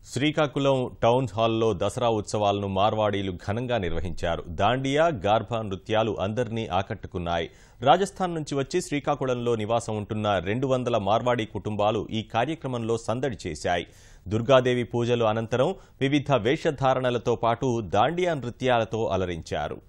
Srikakulam town హాల్లో దసరా ఉత్సవాలను మార్వాడీలు ఘనంగా నిర్వహించారు. దాండియా, గార్భా నృత్యాలు అందరినీ ఆకట్టుకున్నాయి. రాజస్థాన్ నుంచి వచ్చి శ్రీకాకుళంలో నివాసం ఉంటున్న 200 మార్వాడీ కుటుంబాలు ఈ కార్యక్రమంలో సందడి చేశాయి. దుర్గాదేవి పూజలు అనంతరం వివిధ వేషధారణలతో పాటు దాండియా నృత్యాలతో అలరించారు.